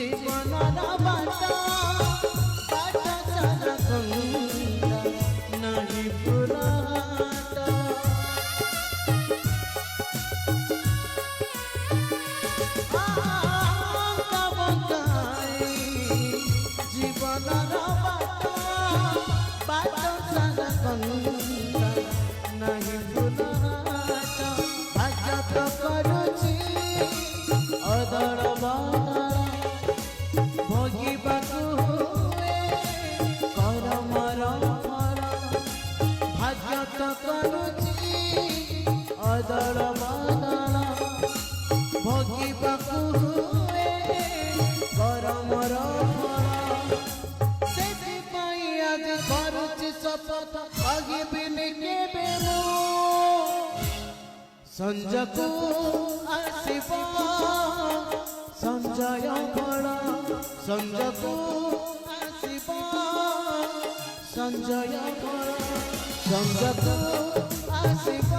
जीवन बाट सारा कंदा नहीं पुराट जीवन बाट सारा कंदा नहीं पुराट भाग्य तो करुची अदर भोगिबाकू करमर फल भाग्य तो करुची अदर बदल भोगिबाकू करमर फल सेथिपाई आज करुची शपथ कहबिनि केबे संजयकू आसिब संजय फल संजयकू आसिब संजय फल संजयकू आसिब